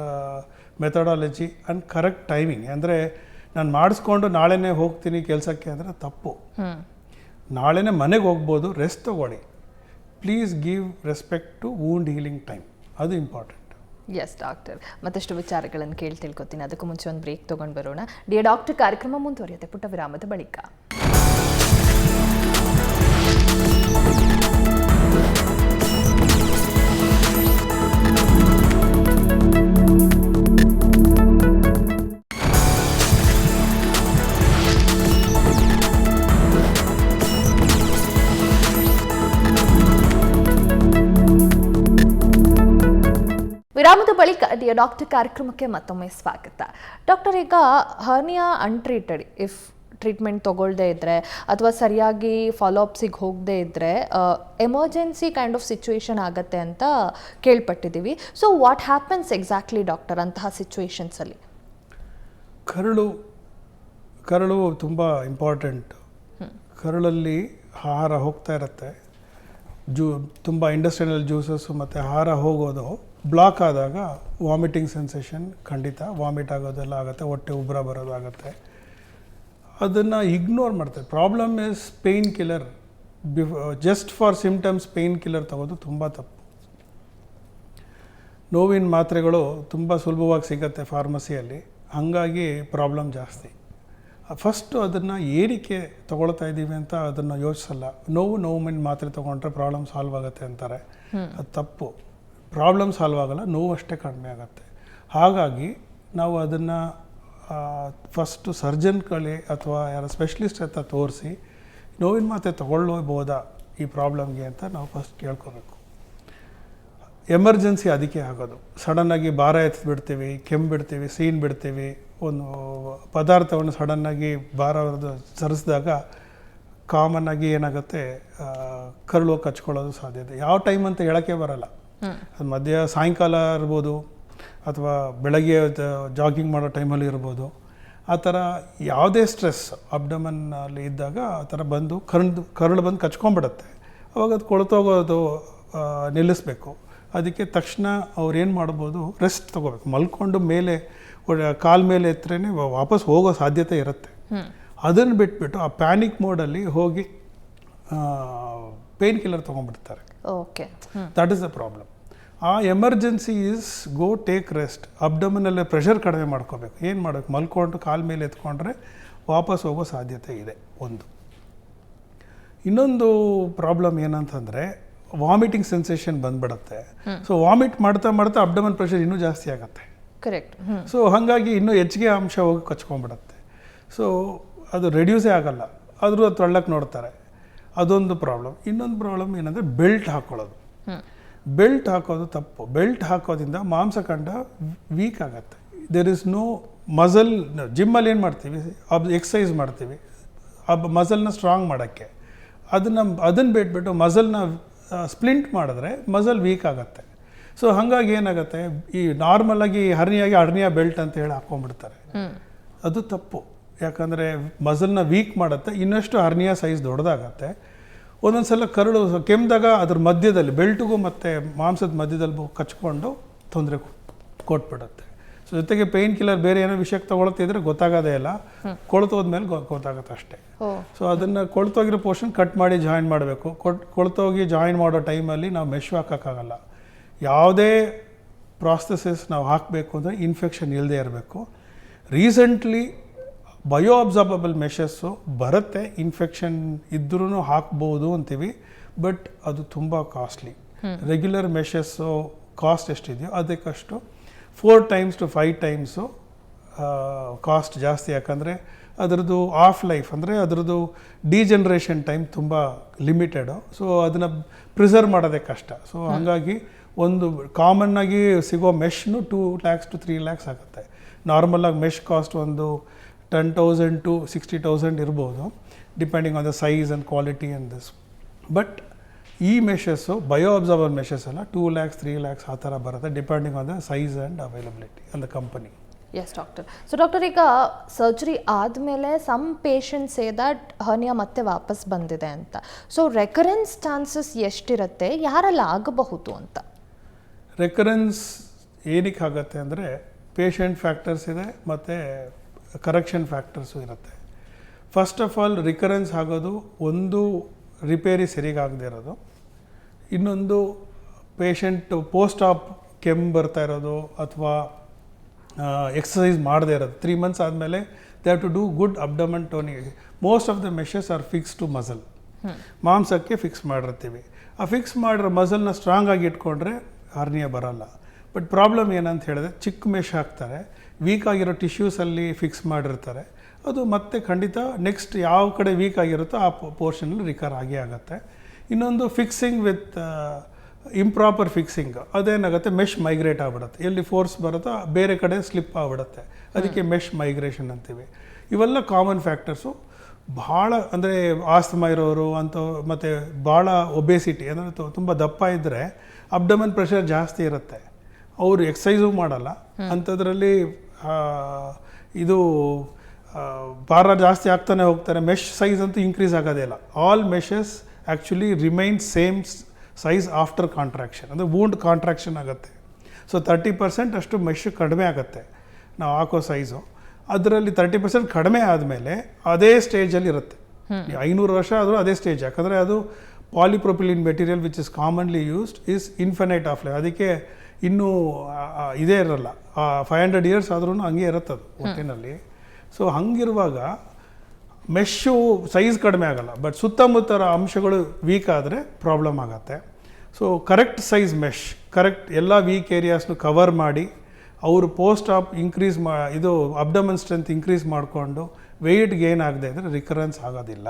methodology and correct timing. ಅಂದರೆ ನಾನು ಮಾಡಿಸ್ಕೊಂಡು ನಾಳೆನೇ ಹೋಗ್ತೀನಿ ಕೆಲಸಕ್ಕೆ ಅಂದರೆ ತಪ್ಪು. ನಾಳೆನೇ ಮನೆಗೆ ಹೋಗ್ಬೋದು, ರೆಸ್ಟ್ ತೊಗೊಳ್ಳಿ. Please give respect to wound healing time, ಅದು ಇಂಪಾರ್ಟೆಂಟ್. ಎಸ್ ಡಾಕ್ಟರ್, ಮತ್ತಷ್ಟು ವಿಚಾರಗಳನ್ನು ತಿಳ್ಕೊತೀನಿ. ಅದಕ್ಕೂ ಮುಂಚೆ ಒಂದು ಬ್ರೇಕ್ ತೊಗೊಂಡು ಬರೋಣ. ಡಿಯರ್ ಡಾಕ್ಟರ್ ಕಾರ್ಯಕ್ರಮ ಮುಂದುವರಿಯುತ್ತೆ ಪುಟ್ಟ ವಿರಾಮದ ಬಳಿಕ. ವಿರಾಮದ ಬಳಿಕ ಡಿಯರ್ ಡಾಕ್ಟರ್ ಕಾರ್ಯಕ್ರಮಕ್ಕೆ ಮತ್ತೊಮ್ಮೆ ಸ್ವಾಗತ. ಡಾಕ್ಟರ್, ಈಗ ಹರ್ನಿಯಾ ಅನ್ಟ್ರೀಟೆಡ್ ಇಫ್ ಟ್ರೀಟ್ಮೆಂಟ್ ತಗೊಳ್ಳದೇ ಇದ್ದರೆ ಅಥವಾ ಸರಿಯಾಗಿ ಫಾಲೋಅಪ್ಸಿಗೆ ಹೋಗದೇ ಇದ್ದರೆ ಎಮರ್ಜೆನ್ಸಿ ಕೈಂಡ್ ಆಫ್ ಸಿಚುವೇಶನ್ ಆಗುತ್ತೆ ಅಂತ ಕೇಳ್ಪಟ್ಟಿದ್ದೀವಿ. So what happens exactly doctor ಅಂತಹ ಸಿಚುವೇಶನ್ಸಲ್ಲಿ? ಕರಳು ತುಂಬ ಇಂಪಾರ್ಟೆಂಟ್. ಕರಳಲ್ಲಿ ಆಹಾರ ಹೋಗ್ತಾ ಇರುತ್ತೆ. ತುಂಬ ಇಂಡಸ್ಟ್ರಿಯಲ್ ಜ್ಯೂಸಸ್ಸು ಮತ್ತು ಆಹಾರ ಹೋಗೋದು ಬ್ಲಾಕ್ ಆದಾಗ ವಾಮಿಟಿಂಗ್ ಸೆನ್ಸೇಷನ್, ಖಂಡಿತ ವಾಮಿಟ್ ಆಗೋದೆಲ್ಲ ಆಗುತ್ತೆ, ಹೊಟ್ಟೆ ಉಬ್ಬರ ಬರೋದಾಗುತ್ತೆ. ಅದನ್ನು ಇಗ್ನೋರ್ ಮಾಡ್ತಾರೆ. Problem is pain killer. Just for symptoms pain killer ತಗೋದು ತುಂಬ ತಪ್ಪು. ನೋವಿನ ಮಾತ್ರೆಗಳು ತುಂಬ ಸುಲಭವಾಗಿ ಸಿಗುತ್ತೆ ಫಾರ್ಮಸಿಯಲ್ಲಿ, ಹಾಗಾಗಿ ಪ್ರಾಬ್ಲಮ್ ಜಾಸ್ತಿ. ಫಸ್ಟು ಅದನ್ನು ಏನಕ್ಕೆ ತೊಗೊಳ್ತಾ ಇದ್ದೀವಿ ಅಂತ ಅದನ್ನು ಯೋಚಿಸಲ್ಲ. ನೋವಿನ ಮಾತ್ರೆ ತೊಗೊಂಡ್ರೆ ಪ್ರಾಬ್ಲಮ್ ಸಾಲ್ವ್ ಆಗುತ್ತೆ ಅಂತಾರೆ. ಅದು ತಪ್ಪು. ಪ್ರಾಬ್ಲಮ್ ಸಾಲ್ವ್ ಆಗೋಲ್ಲ, ನೋವು ಅಷ್ಟೇ ಕಡಿಮೆ ಆಗುತ್ತೆ. ಹಾಗಾಗಿ ನಾವು ಅದನ್ನು ಫಸ್ಟು ಸರ್ಜನ್ಗಳೇ ಅಥವಾ ಯಾರೋ ಸ್ಪೆಷಲಿಸ್ಟ್ ಹತ್ರ ತೋರಿಸಿ ನೋವಿನ ಮಾತ್ರೆ ತೊಗೊಳ್ಬೋದಾ ಈ ಪ್ರಾಬ್ಲಮ್ಗೆ ಅಂತ ನಾವು ಫಸ್ಟ್ ಕೇಳ್ಕೋಬೇಕು. ಎಮರ್ಜೆನ್ಸಿ ಅದಕ್ಕೆ ಆಗೋದು. ಸಡನ್ನಾಗಿ ಭಾರ ಎತ್ತು ಬಿಡ್ತೀವಿ, ಕೆಮ್ಮು ಬಿಡ್ತೀವಿ, ಸೀನ್ ಬಿಡ್ತೀವಿ, ಒಂದು ಪದಾರ್ಥವನ್ನು ಸಡನ್ನಾಗಿ ಭಾರ ಸರಿಸಿದಾಗ ಕಾಮನ್ನಾಗಿ ಏನಾಗುತ್ತೆ, ಕರಳು ಕಚ್ಕೊಳ್ಳೋದು ಸಾಧ್ಯತೆ. ಯಾವ ಟೈಮ್ ಅಂತ ಹೇಳೋಕ್ಕೆ ಬರಲ್ಲ. ಅದು ಸಾಯಂಕಾಲ ಇರ್ಬೋದು ಅಥವಾ ಬೆಳಗ್ಗೆ ಜಾಗಿಂಗ್ ಮಾಡೋ ಟೈಮಲ್ಲಿ ಇರ್ಬೋದು. ಆ ಥರ ಯಾವುದೇ ಸ್ಟ್ರೆಸ್ ಅಬ್ಡಮನ್ನಲ್ಲಿ ಇದ್ದಾಗ ಆ ಥರ ಬಂದು ಕರಳು ಬಂದು ಕಚ್ಕೊಂಡ್ಬಿಡುತ್ತೆ. ಅವಾಗ ಅದು ಕೊಳ್ತೋಗೋದು ನಿಲ್ಲಿಸಬೇಕು. ಅದಕ್ಕೆ ತಕ್ಷಣ ಅವ್ರು ಏನು ಮಾಡ್ಬೋದು, ರೆಸ್ಟ್ ತೊಗೋಬೇಕು. ಮಲ್ಕೊಂಡು ಮೇಲೆ ಕಾಲ ಮೇಲೆ ಎತ್ತರೇ ವಾಪಸ್ ಹೋಗೋ ಸಾಧ್ಯತೆ ಇರುತ್ತೆ. ಅದನ್ನು ಬಿಟ್ಬಿಟ್ಟು ಆ ಪ್ಯಾನಿಕ್ ಮೋಡಲ್ಲಿ ಹೋಗಿ ಪೇಯ್ನ್ ಕಿಲ್ಲರ್ ತೊಗೊಂಡ್ಬಿಡ್ತಾರೆ. Okay, that is the problem. ಆ emergency is go take rest. ಅಬ್ಡಮನಲ್ಲೇ ಪ್ರೆಷರ್ ಕಡಿಮೆ ಮಾಡ್ಕೋಬೇಕು. ಏನು ಮಾಡಬೇಕು, ಮಲ್ಕೊಂಡು ಕಾಲ ಮೇಲೆ ಎತ್ಕೊಂಡ್ರೆ ವಾಪಸ್ ಹೋಗೋ ಸಾಧ್ಯತೆ ಇದೆ ಒಂದು. ಇನ್ನೊಂದು ಪ್ರಾಬ್ಲಮ್ ಏನಂತಂದರೆ ವಾಮಿಟಿಂಗ್ ಸೆನ್ಸೇಷನ್ ಬಂದ್ಬಿಡುತ್ತೆ. ಸೊ ವಾಮಿಟ್ ಮಾಡ್ತಾ ಮಾಡ್ತಾ ಅಬ್ಡಮನ್ ಪ್ರೆಷರ್ ಇನ್ನೂ ಜಾಸ್ತಿ ಆಗುತ್ತೆ. ಕರೆಕ್ಟ್. ಸೊ ಹಾಗಾಗಿ ಇನ್ನೂ ಹೆಚ್ಚಿಗೆ ಅಂಶ ಹೋಗಿ ಕಚ್ಕೊಂಡ್ಬಿಡುತ್ತೆ. ಸೊ ಅದು ರೆಡ್ಯೂಸೇ ಆಗಲ್ಲ, ಆದರೂ ಅದು ತೊಳ್ಳಕ್ಕೆ ನೋಡ್ತಾರೆ. ಅದೊಂದು ಪ್ರಾಬ್ಲಮ್. ಇನ್ನೊಂದು ಪ್ರಾಬ್ಲಮ್ ಏನಂದರೆ ಬೆಲ್ಟ್ ಹಾಕ್ಕೊಳ್ಳೋದು. ಬೆಲ್ಟ್ ಹಾಕೋದು ತಪ್ಪು. ಬೆಲ್ಟ್ ಹಾಕೋದ್ರಿಂದ ಮಾಂಸಖಂಡ ವೀಕ್ ಆಗುತ್ತೆ. There is no muscle. ಜಿಮ್ಮಲ್ಲಿ ಏನು ಮಾಡ್ತೀವಿ, ಎಕ್ಸಸೈಸ್ ಮಾಡ್ತೀವಿ ಮಸಲ್ನ ಸ್ಟ್ರಾಂಗ್ ಮಾಡೋಕ್ಕೆ. ಅದನ್ನು ಬಿಟ್ಬಿಟ್ಟು ಮಸಲ್ನ ಸ್ಪ್ಲಿಂಟ್ ಮಾಡಿದ್ರೆ ಮಸಲ್ ವೀಕ್ ಆಗುತ್ತೆ. ಸೊ ಹಾಗಾಗಿ ಏನಾಗುತ್ತೆ, ಈ ನಾರ್ಮಲಾಗಿ ಹರ್ನಿಯಾ ಬೆಲ್ಟ್ ಅಂತ ಹೇಳಿ ಹಾಕ್ಕೊಂಡ್ಬಿಡ್ತಾರೆ. ಅದು ತಪ್ಪು. ಯಾಕಂದರೆ ಮಸಲ್ನ ವೀಕ್ ಮಾಡುತ್ತೆ, ಇನ್ನಷ್ಟು ಹರ್ನಿಯಾ ಸೈಜ್ ದೊಡ್ಡದಾಗತ್ತೆ. ಒಂದೊಂದು ಸಲ ಕರಳು ಕೆಮ್ಮಿದಾಗ ಅದ್ರ ಮಧ್ಯದಲ್ಲಿ ಬೆಲ್ಟಿಗೂ ಮತ್ತು ಮಾಂಸದ ಮಧ್ಯದಲ್ಲಿ ಕಚ್ಕೊಂಡು ತೊಂದರೆ ಕೊಟ್ಬಿಡುತ್ತೆ. ಸೊ ಜೊತೆಗೆ ಪೇಯ್ನ್ ಕಿಲ್ಲರ್ ಬೇರೆ ಏನೋ ವಿಷಯಕ್ಕೆ ತೊಗೊಳ್ತಿದ್ರೆ ಗೊತ್ತಾಗೋದೇ ಇಲ್ಲ, ಕೊಳ್ತೋದ್ಮೇಲೆ ಗೊತ್ತಾಗುತ್ತೆ ಅಷ್ಟೇ. ಸೊ ಅದನ್ನು ಕೊಳ್ತೋಗಿರೋ ಪೋರ್ಷನ್ ಕಟ್ ಮಾಡಿ ಜಾಯಿನ್ ಮಾಡಬೇಕು. ಕೊಳ್ತೋಗಿ ಜಾಯಿನ್ ಮಾಡೋ ಟೈಮಲ್ಲಿ ನಾವು ಮೆಶ್ ಹಾಕೋಕ್ಕಾಗಲ್ಲ. ಯಾವುದೇ ಪ್ರಾಸೆಸಸ್ ನಾವು ಹಾಕಬೇಕು ಅಂದರೆ ಇನ್ಫೆಕ್ಷನ್ ಇಲ್ಲದೆ ಇರಬೇಕು. ರೀಸೆಂಟ್ಲಿ ಬಯೋ ಅಬ್ಸಾರ್ಬಬಲ್ ಮೆಷಸ್ಸು ಬರುತ್ತೆ, ಇನ್ಫೆಕ್ಷನ್ ಇದ್ರೂ ಹಾಕ್ಬೋದು ಅಂತೀವಿ, ಬಟ್ ಅದು ತುಂಬ ಕಾಸ್ಟ್ಲಿ. ರೆಗ್ಯುಲರ್ ಮೆಷಸ್ಸು ಕಾಸ್ಟ್ ಎಷ್ಟಿದೆಯೋ ಅದಕ್ಕಷ್ಟು 4 times to 5 times ಕಾಸ್ಟ್ ಜಾಸ್ತಿ. ಯಾಕಂದರೆ ಅದರದ್ದು ಆಫ್ ಲೈಫ್ ಅಂದರೆ ಅದರದ್ದು ಡಿಜನ್ರೇಷನ್ ಟೈಮ್ ತುಂಬ ಲಿಮಿಟೆಡು. ಸೊ ಅದನ್ನು ಪ್ರಿಸರ್ವ್ ಮಾಡೋದೇ ಕಷ್ಟ. ಸೊ ಹಾಗಾಗಿ ಒಂದು ಕಾಮನ್ನಾಗಿ ಸಿಗೋ ಮೆಶ್ನು 2 lakhs to 3 lakhs ಆಗುತ್ತೆ. ನಾರ್ಮಲಾಗಿ ಮೆಶ್ ಕಾಸ್ಟ್ ಒಂದು 10,000 to 60,000 ಇರ್ಬೋದು, depending on the size and quality and this. But ಈ ಮೆಷಸ್ಸು ಬಯೋ ಅಬ್ಸಾರ್ಬರ್ ಮೆಷಸ್ ಎಲ್ಲ 2 lakhs 3 lakhs ಆ ಥರ ಬರುತ್ತೆ, depending on the size and availability on the company. Yes doctor. So doctor, ಈಗ ಸರ್ಜರಿ ಆದಮೇಲೆ some patients say that hernia ಮತ್ತೆ ವಾಪಸ್ ಬಂದಿದೆ ಅಂತ. ಸೊ ರೆಕರೆನ್ಸ್ ಚಾನ್ಸಸ್ ಎಷ್ಟಿರುತ್ತೆ, ಯಾರೆಲ್ಲ ಆಗಬಹುದು ಅಂತ? ರೆಕರೆನ್ಸ್ ಏನಕ್ಕೆ ಆಗುತ್ತೆ ಅಂದರೆ ಪೇಷಂಟ್ ಫ್ಯಾಕ್ಟರ್ಸ್ ಇದೆ ಮತ್ತು ಕರೆಕ್ಷನ್ ಫ್ಯಾಕ್ಟರ್ಸು ಇರುತ್ತೆ. ಫಸ್ಟ್ ಆಫ್ ಆಲ್ ರಿಕರೆನ್ಸ್ ಆಗೋದು ಒಂದು ರಿಪೇರಿ ಸರಿಗಾಗದೇ ಇರೋದು, ಇನ್ನೊಂದು ಪೇಷಂಟ್ ಪೋಸ್ಟ್ ಆಪ್ ಕೆಮ್ಮು ಬರ್ತಾ ಇರೋದು ಅಥವಾ ಎಕ್ಸಸೈಸ್ ಮಾಡದೇ ಇರೋದು. 3 months ಆದಮೇಲೆ they have to do good abdomen toning. Most of the meshes are fix to muscle. ಮಾಂಸಕ್ಕೆ ಫಿಕ್ಸ್ ಮಾಡಿರ್ತೀವಿ. ಆ ಫಿಕ್ಸ್ ಮಾಡಿರೋ ಮಸಲ್ನ ಸ್ಟ್ರಾಂಗ್ ಆಗಿ ಇಟ್ಕೊಂಡ್ರೆ ಹರ್ನಿಯಾ ಬರೋಲ್ಲ. ಬಟ್ ಪ್ರಾಬ್ಲಮ್ ಏನಂತ ಹೇಳಿದ್ರೆ ಚಿಕ್ಕ ಮೆಶ್ ಹಾಕ್ತಾರೆ, ವೀಕ್ ಆಗಿರೋ ಟಿಶ್ಯೂಸಲ್ಲಿ ಫಿಕ್ಸ್ ಮಾಡಿರ್ತಾರೆ. ಅದು ಮತ್ತೆ ಖಂಡಿತ ನೆಕ್ಸ್ಟ್ ಯಾವ ಕಡೆ ವೀಕ್ ಆಗಿರುತ್ತೋ ಆ ಪೋರ್ಷನಲ್ಲಿ ರಿಕರ್ ಆಗೇ ಆಗುತ್ತೆ. ಇನ್ನೊಂದು ಫಿಕ್ಸಿಂಗ್ ವಿತ್ ಇಂಪ್ರಾಪರ್ ಫಿಕ್ಸಿಂಗ್ ಅದೇನಾಗುತ್ತೆ ಮೆಶ್ ಮೈಗ್ರೇಟ್ ಆಗ್ಬಿಡುತ್ತೆ, ಎಲ್ಲಿ ಫೋರ್ಸ್ ಬರುತ್ತೋ ಬೇರೆ ಕಡೆ ಸ್ಲಿಪ್ ಆಗ್ಬಿಡುತ್ತೆ, ಅದಕ್ಕೆ ಮೆಶ್ ಮೈಗ್ರೇಷನ್ ಅಂತೀವಿ. ಇವೆಲ್ಲ ಕಾಮನ್ ಫ್ಯಾಕ್ಟರ್ಸು. ಭಾಳ ಅಂದರೆ ಆಸ್ತಮಾ ಇರೋರು ಅಂತ ಮತ್ತು ಭಾಳ ಒಬೇಸಿಟಿ ಅಂದರೆ ತುಂಬ ದಪ್ಪ ಇದ್ದರೆ ಅಬ್ಡಮನ್ ಪ್ರೆಷರ್ ಜಾಸ್ತಿ ಇರುತ್ತೆ, ಅವರು ಎಕ್ಸಸೈಸು ಮಾಡಲ್ಲ ಅಂಥದ್ರಲ್ಲಿ ಇದು ಭಾರ ಜಾಸ್ತಿ ಆಗ್ತಾನೆ ಹೋಗ್ತಾರೆ, ಮೆಶ್ ಸೈಜ್ ಅಂತೂ ಇನ್ಕ್ರೀಸ್ ಆಗೋದೇ ಇಲ್ಲ. All meshes actually remain same size after contraction, ಅಂದರೆ ವೂಂಡ್ ಕಾಂಟ್ರಾಕ್ಷನ್ ಆಗುತ್ತೆ. ಸೊ 30% ಅಷ್ಟು ಮೆಶ್ ಕಡಿಮೆ ಆಗುತ್ತೆ ನಾವು ಹಾಕೋ ಸೈಜು. ಅದರಲ್ಲಿ 30% ಕಡಿಮೆ ಆದಮೇಲೆ ಅದೇ ಸ್ಟೇಜಲ್ಲಿ ಇರುತ್ತೆ. 500 ವರ್ಷ ಆದರೂ ಅದೇ ಸ್ಟೇಜ್, ಯಾಕಂದರೆ ಅದು polypropylene material which is commonly used is infinite of life, ಅದಕ್ಕೆ ಇನ್ನೂ ಇದೇ ಇರಲ್ಲ, 500 ಇಯರ್ಸ್ ಆದ್ರೂ ಹಂಗೆ ಇರುತ್ತೆ ಅದು ಒಟ್ಟಿನಲ್ಲಿ. ಸೊ ಹಂಗಿರುವಾಗ ಮೆಶ್ಶು ಸೈಜ್ ಕಡಿಮೆ ಆಗಲ್ಲ, ಬಟ್ ಸುತ್ತಮುತ್ತರ ಅಂಶಗಳು ವೀಕ್ ಆದರೆ ಪ್ರಾಬ್ಲಮ್ ಆಗುತ್ತೆ. So correct size mesh, correct ಎಲ್ಲ ವೀಕ್ ಏರಿಯಾಸ್ನು ಕವರ್ ಮಾಡಿ ಅವರು ಪೋಸ್ಟ್ ಆಪ್ ಇನ್ಕ್ರೀಸ್ ಇದು ಅಬ್ಡಮನ್ ಸ್ಟ್ರೆಂತ್ ಇನ್ಕ್ರೀಸ್ ಮಾಡಿಕೊಂಡು ವೆಯ್ಟ್ ಗೇನ್ ಆಗದೆ ಇದ್ದರೆ ರಿಕರೆನ್ಸ್ ಆಗೋದಿಲ್ಲ.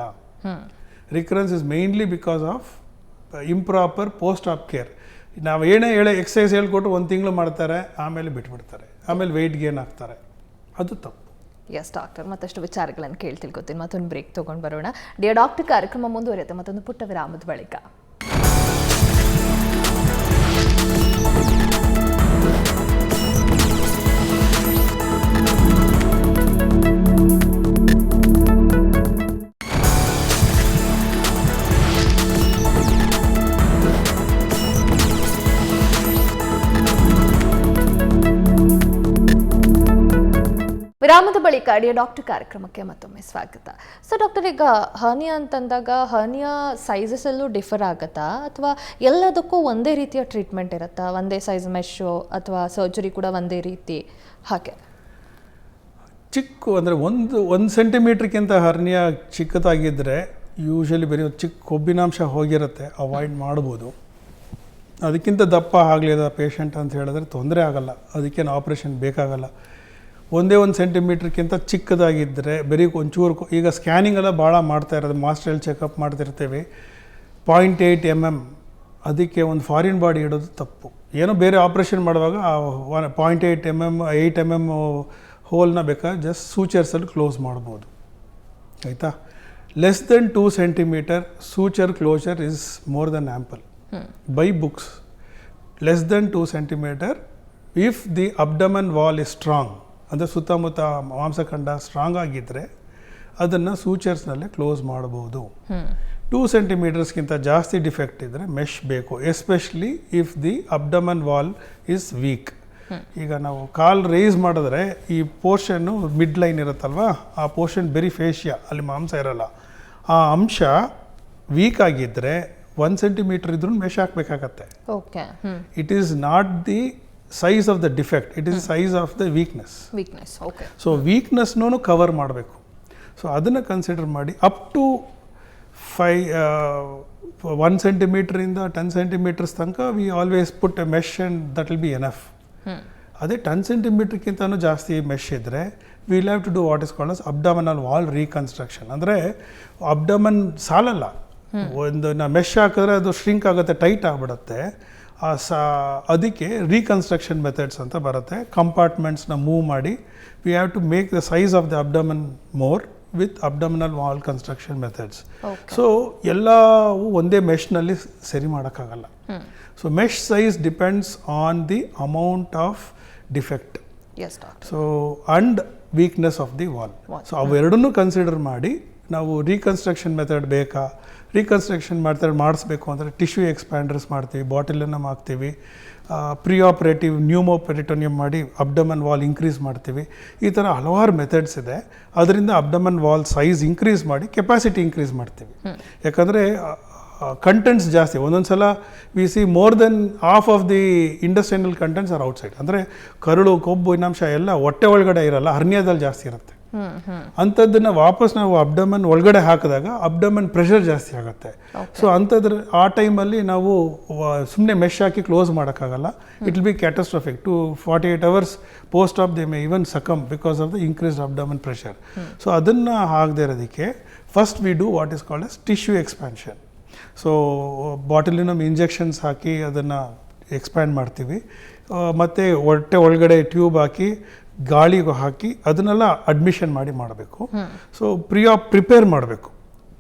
Recurrence is mainly because of improper post op care. ನಾವು ಹೇಳೇ ಎಕ್ಸಸೈಸ್ ಹೇಳ್ಕೊಟ್ಟು 1 ತಿಂಗಳು ಮಾಡ್ತಾರೆ, ಆಮೇಲೆ ಬಿಟ್ಬಿಡ್ತಾರೆ, ಆಮೇಲೆ ವೆಯ್ಟ್ ಗೇನ್ ಆಗ್ತಾರೆ, ಅದು ತಪ್ಪು. ಎಸ್ ಡಾಕ್ಟರ್, ಮತ್ತಷ್ಟು ವಿಚಾರಗಳನ್ನು ತಿಳ್ಕೊತೀನಿ. ಮತ್ತೊಂದು ಬ್ರೇಕ್ ತೊಗೊಂಡು ಬರೋಣ. ಡಿಯರ್ ಡಾಕ್ಟರ್ ಕಾರ್ಯಕ್ರಮ ಮುಂದುವರಿಯುತ್ತೆ ಮತ್ತೊಂದು ಪುಟ್ಟ ವಿರಾಮದ ಬಳಿಕ. ವಿರಾಮದ ಬಳಿಕ ಡಿಯರ್ ಡಾಕ್ಟರ್ ಕಾರ್ಯಕ್ರಮಕ್ಕೆ ಮತ್ತೊಮ್ಮೆ ಸ್ವಾಗತ. ಸೊ ಡಾಕ್ಟರ್, ಈಗ ಹರ್ನಿಯಾ ಅಂತಂದಾಗ ಹರ್ನಿಯಾ ಸೈಜಸಲ್ಲೂ ಡಿಫರ್ ಆಗುತ್ತಾ ಅಥವಾ ಎಲ್ಲದಕ್ಕೂ ಒಂದೇ ರೀತಿಯ ಟ್ರೀಟ್ಮೆಂಟ್ ಇರುತ್ತಾ? ಒಂದೇ ಸೈಜ್ ಮೆಶ್ಶು ಅಥವಾ ಸರ್ಜರಿ ಕೂಡ ಒಂದೇ ರೀತಿ ಹಾಗೆ? ಚಿಕ್ಕ ಅಂದರೆ ಒಂದು ಸೆಂಟಿಮೀಟ್ರ್ಗಿಂತ ಹರ್ನಿಯಾ ಚಿಕ್ಕದಾಗಿದ್ದರೆ ಯೂಶಲಿ ಬರೀ ಚಿಕ್ಕ ಕೊಬ್ಬಿನಾಂಶ ಹೋಗಿರುತ್ತೆ, ಅವಾಯ್ಡ್ ಮಾಡ್ಬೋದು. ಅದಕ್ಕಿಂತ ದಪ್ಪ ಆಗಲಿಲ್ಲ ಪೇಷಂಟ್ ಅಂತ ಹೇಳಿದ್ರೆ ತೊಂದರೆ ಆಗಲ್ಲ, ಅದಕ್ಕೇನು ಆಪ್ರೇಷನ್ ಬೇಕಾಗಲ್ಲ. ಒಂದೇ 1 ಸೆಂಟಿಮೀಟ್ರ್ಗಿಂತ ಚಿಕ್ಕದಾಗಿದ್ದರೆ ಬರೀ ಒಂಚೂರು, ಈಗ ಸ್ಕ್ಯಾನಿಂಗ್ ಎಲ್ಲ ಭಾಳ ಮಾಡ್ತಾ ಇರೋದು, ಮಾಸ್ಟರ್ ಚೆಕಪ್ ಮಾಡ್ತಿರ್ತೀವಿ, 0.8 mm ಅದಕ್ಕೆ ಒಂದು ಫಾರಿನ್ ಬಾಡಿ ಇಡೋದು ತಪ್ಪು. ಏನೋ ಬೇರೆ ಆಪ್ರೇಷನ್ ಮಾಡುವಾಗ 0.8 mm 8 mm ಹೋಲ್ನ ಬೇಕಾದ್ರೆ ಜಸ್ಟ್ ಸೂಚರ್ಸಲ್ಲಿ ಕ್ಲೋಸ್ ಮಾಡ್ಬೋದು, ಆಯಿತಾ. Less than 2 centimetre suture closure is more than ample by books. Less than 2 centimetre if the abdomen wall is strong, ಅಂದರೆ ಸುತ್ತಮುತ್ತ ಮಾಂಸಖಂಡ ಸ್ಟ್ರಾಂಗ್ ಆಗಿದ್ದರೆ ಅದನ್ನು ಸೂಚರ್ಸ್ನಲ್ಲೇ ಕ್ಲೋಸ್ ಮಾಡ್ಬೋದು. 2 ಸೆಂಟಿಮೀಟರ್ಸ್ಗಿಂತ ಜಾಸ್ತಿ ಡಿಫೆಕ್ಟ್ ಇದ್ದರೆ ಮೆಶ್ ಬೇಕು, especially if the abdomen wall is weak. ಈಗ ನಾವು ಕಾಲ್ ರೇಸ್ ಮಾಡಿದ್ರೆ ಈ ಪೋರ್ಷನ್ನು ಮಿಡ್ ಲೈನ್ ಇರುತ್ತಲ್ವ, ಆ ಪೋರ್ಷನ್ ಬೆರಿ ಫೇಶಿಯಾ, ಅಲ್ಲಿ ಮಾಂಸ ಇರಲ್ಲ, ಆ ಅಂಶ ವೀಕ್ ಆಗಿದ್ದರೆ 1 ಸೆಂಟಿಮೀಟರ್ ಇದ್ರೂ ಮೆಶ್ ಹಾಕಬೇಕಾಗತ್ತೆ. Okay, it is not the size of the defect, it is size of the weakness. Okay. So ವೀಕ್ನೆಸ್ನೂ ಕವರ್ ಮಾಡಬೇಕು. ಸೊ ಅದನ್ನು ಕನ್ಸಿಡರ್ ಮಾಡಿ ಅಪ್ ಟು 1 ಸೆಂಟಿಮೀಟ್ರಿಂದ 10 ಸೆಂಟಿಮೀಟರ್ಸ್ ತನಕ we always put a mesh and that will be enough. ಅದೇ 10 ಸೆಂಟಿಮೀಟ್ರ್ಗಿಂತನೂ ಜಾಸ್ತಿ mesh ಇದ್ದರೆ will have to do what is called as abdominal wall reconstruction. ಅಂದರೆ ಅಬ್ಡಮನ್ ಸಾಲಲ್ಲ, ಒಂದು ಮೆಶ್ ಹಾಕಿದ್ರೆ ಅದು ಶ್ರಿಂಕ್ ಆಗುತ್ತೆ, ಟೈಟ್ ಆಗಿಬಿಡುತ್ತೆ. ಅದಕ್ಕೆ ರೀಕನ್ಸ್ಟ್ರಕ್ಷನ್ ಮೆಥಡ್ಸ್ ಅಂತ ಬರುತ್ತೆ. ಕಂಪಾರ್ಟ್ಮೆಂಟ್ಸ್ನ ಮೂವ್ ಮಾಡಿ we have to make the size of the abdomen more with abdominal wall construction methods. So ಎಲ್ಲವೂ ಒಂದೇ ಮೆಶ್ನಲ್ಲಿ ಸರಿ ಮಾಡೋಕ್ಕಾಗಲ್ಲ. So mesh size depends on the amount of defect, so and weakness of the wall. So ಅವೆರಡನ್ನೂ consider ಮಾಡಿ ನಾವು reconstruction method ಬೇಕಾ, reconstruction method ಮಾಡಿಸ್ಬೇಕು ಅಂದರೆ ಟಿಶ್ಯೂ ಎಕ್ಸ್ಪ್ಯಾಂಡರ್ಸ್ ಮಾಡ್ತೀವಿ, ಬಾಟಲನ್ನು ಹಾಕ್ತೀವಿ, ಪ್ರೀ ಆಪ್ರೇಟಿವ್ ನ್ಯೂಮೋಪೆರಿಟೋನಿಯಮ್ ಮಾಡಿ ಅಬ್ಡಮನ್ ವಾಲ್ ಇನ್ಕ್ರೀಸ್ ಮಾಡ್ತೀವಿ. ಈ ಥರ ಹಲವಾರು ಮೆಥಡ್ಸ್ ಇದೆ. ಅದರಿಂದ ಅಬ್ಡಮನ್ ವಾಲ್ ಸೈಜ್ ಇನ್ಕ್ರೀಸ್ ಮಾಡಿ ಕೆಪಾಸಿಟಿ ಇನ್ಕ್ರೀಸ್ ಮಾಡ್ತೀವಿ. ಯಾಕಂದರೆ ಕಂಟೆಂಟ್ಸ್ ಜಾಸ್ತಿ, ಒಂದೊಂದು ಸಲ we see more than half of the industrial contents are outside. ಅಂದರೆ ಕರುಳು, ಕೊಬ್ಬು, ಇನ್ನಂಶ ಎಲ್ಲ ಹೊಟ್ಟೆ ಒಳಗಡೆ ಇರಲ್ಲ, ಹರ್ನಿಯಾದಲ್ಲಿ ಜಾಸ್ತಿ ಇರುತ್ತೆ. ಅಂಥದ್ದನ್ನು ವಾಪಸ್ ನಾವು ಅಬ್ಡಮನ್ ಒಳಗಡೆ ಹಾಕಿದಾಗ ಅಬ್ಡಮನ್ ಪ್ರೆಷರ್ ಜಾಸ್ತಿ ಆಗುತ್ತೆ. ಸೊ ಅಂಥದ್ರ ಆ ಟೈಮಲ್ಲಿ ನಾವು ಸುಮ್ಮನೆ ಮೆಶ್ ಹಾಕಿ ಕ್ಲೋಸ್ ಮಾಡೋಕ್ಕಾಗಲ್ಲ. It will be catastrophic. 48 hours post of they may even succumb because of the increased abdomen pressure. So ಅದನ್ನು ಆಗದೆ ಇರೋದಕ್ಕೆ first we do what is called as tissue expansion. So botulinum injections ಹಾಕಿ ಅದನ್ನು expand ಮಾಡ್ತೀವಿ. ಮತ್ತು ಹೊಟ್ಟೆ ಒಳಗಡೆ tube ಹಾಕಿ ಗಾಳಿಗೂ ಹಾಕಿ ಅದನ್ನೆಲ್ಲ ಅಡ್ಮಿಷನ್ ಮಾಡಬೇಕು. ಸೊ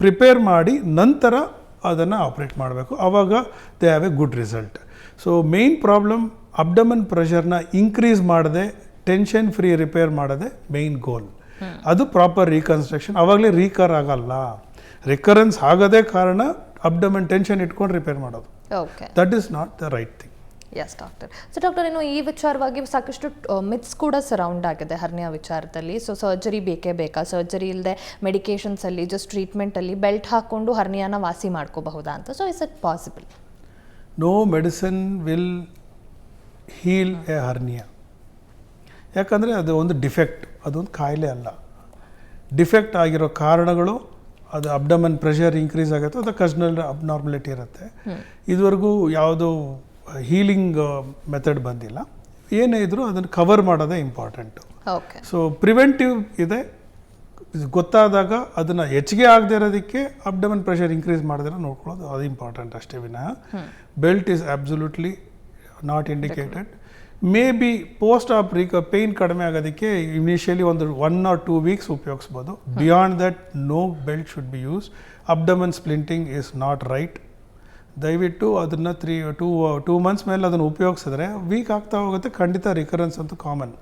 ಪ್ರಿಪೇರ್ ಮಾಡಿ ನಂತರ ಅದನ್ನು ಆಪ್ರೇಟ್ ಮಾಡಬೇಕು. ಆವಾಗ they have a good result. So main problem abdomen ಪ್ರೆಷರ್ನ ಇನ್ಕ್ರೀಸ್ ಮಾಡದೆ ಟೆನ್ಷನ್ ಫ್ರೀ ರಿಪೇರ್ ಮಾಡೋದೇ ಮೇನ್ ಗೋಲ್. ಅದು ಪ್ರಾಪರ್ ರೀಕನ್ಸ್ಟ್ರಕ್ಷನ್. ಆವಾಗಲೇ ಆಗಲ್ಲ. ರಿಕರೆನ್ಸ್ ಆಗೋದೇ ಕಾರಣ ಅಬ್ಡಮನ್ ಟೆನ್ಷನ್ ಇಟ್ಕೊಂಡು ರಿಪೇರ್ ಮಾಡೋದು. Okay, that is not the right thing. Yes doctor. So doctor, ಇನ್ನು ಈ ವಿಚಾರವಾಗಿ ಸಾಕಷ್ಟು ಮಿತ್ಸ್ ಕೂಡ ಸರೌಂಡ್ ಆಗಿದೆ ಹರ್ನಿಯಾ ವಿಚಾರದಲ್ಲಿ. ಸೊ ಸರ್ಜರಿ ಬೇಕೇ ಬೇಕಾ, ಸರ್ಜರಿ ಇಲ್ಲದೆ ಮೆಡಿಕೇಶನ್ಸಲ್ಲಿ ಜಸ್ಟ್ ಟ್ರೀಟ್ಮೆಂಟಲ್ಲಿ ಬೆಲ್ಟ್ ಹಾಕ್ಕೊಂಡು ಹರ್ನಿಯಾನ ವಾಸಿ ಮಾಡ್ಕೋಬಹುದಾ ಅಂತ. So is it possible? No medicine will heal a hernia. ಯಾಕಂದರೆ ಅದು ಒಂದು ಡಿಫೆಕ್ಟ್, ಅದೊಂದು ಕಾಯಿಲೆ ಅಲ್ಲ. ಡಿಫೆಕ್ಟ್ ಆಗಿರೋ ಕಾರಣಗಳು ಅದು ಅಬ್ಡಮನ್ ಪ್ರೆಷರ್ ಇನ್ಕ್ರೀಸ್ ಆಗುತ್ತೆ, ಅದು ಕಸ್ನಲ್ ಅಬ್ನಾರ್ಮಲಿಟಿ ಇರುತ್ತೆ. ಇದುವರೆಗೂ ಯಾವುದೋ ಹೀಲಿಂಗ್ ಮೆಥಡ್ ಬಂದಿಲ್ಲ. ಏನೇ ಇದ್ರೂ ಅದನ್ನು ಕವರ್ ಮಾಡೋದೇ ಇಂಪಾರ್ಟೆಂಟು. ಓಕೆ. ಸೊ ಪ್ರಿವೆಂಟಿವ್ ಇದೆ. ಗೊತ್ತಾದಾಗ ಅದನ್ನು ಹೆಚ್ಚಿಗೆ ಆಗದೆ ಇರೋದಕ್ಕೆ ಅಬ್ಡಮನ್ ಪ್ರೆಷರ್ ಇನ್ಕ್ರೀಸ್ ಮಾಡಿದ್ರೆ ನೋಡ್ಕೊಳ್ಳೋದು ಅದು ಇಂಪಾರ್ಟೆಂಟ್ ಅಷ್ಟೇ ವಿನಃ belt is absolutely not indicated. May be post op pain ಕಡಿಮೆ ಆಗೋದಕ್ಕೆ ಇನಿಷಿಯಲಿ ಒಂದು 1 or 2 weeks ಉಪಯೋಗಿಸ್ಬೋದು. Beyond that no belt should be use. Abdomen splinting is not right. ದಯವಿಟ್ಟು ಅದನ್ನು 2 months ಮೇಲೆ ಅದನ್ನು ಉಪಯೋಗಿಸಿದ್ರೆ ವೀಕ್ ಆಗ್ತಾ ಹೋಗುತ್ತೆ. ಖಂಡಿತ ರಿಕರೆನ್ಸ್ ಅಂತೂ ಕಾಮನ್.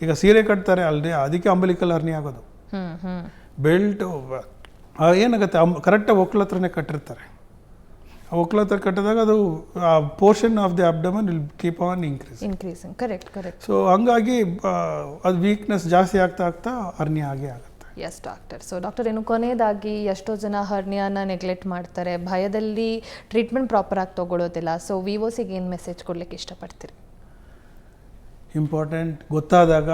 ಈಗ ಸೀರೆ ಕಟ್ತಾರೆ ಅಲ್ಲದೆ ಅದಕ್ಕೆ ಅಂಬಲಿಕಲ್ ಹರ್ನಿ ಆಗೋದು. ಬೆಲ್ಟ್ ಏನಾಗುತ್ತೆ, ಕರೆಕ್ಟಾಗಿ ಒಕ್ಲ ಹತ್ರನೇ ಕಟ್ಟಿರ್ತಾರೆ. ಆ ಒಕ್ಲ ಹತ್ರ ಕಟ್ಟಿದಾಗ ಅದು ಆ portion of the abdomen will keep on increasing. Correct. So ಹಂಗಾಗಿ ಅದು ವೀಕ್ನೆಸ್ ಜಾಸ್ತಿ ಆಗ್ತಾ ಹರ್ನಿಯಾ ಆಗೇ ಆಗುತ್ತೆ. Yes doctor. ಸೊ ಡಾಕ್ಟರ್, ಇನ್ನು ಕೊನೆಯದಾಗಿ ಎಷ್ಟೋ ಜನ ಹರ್ನಿಯಾನ ನೆಗ್ಲೆಕ್ಟ್ ಮಾಡ್ತಾರೆ, ಭಯದಲ್ಲಿ ಟ್ರೀಟ್ಮೆಂಟ್ ಪ್ರಾಪರಾಗಿ ತೊಗೊಳ್ಳೋದಿಲ್ಲ. ಸೊ ವಿವೋಸಿಗೆ ಏನು ಮೆಸೇಜ್ ಕೊಡ್ಲಿಕ್ಕೆ ಇಷ್ಟಪಡ್ತೀರಿ? ಇಂಪಾರ್ಟೆಂಟ್, ಗೊತ್ತಾದಾಗ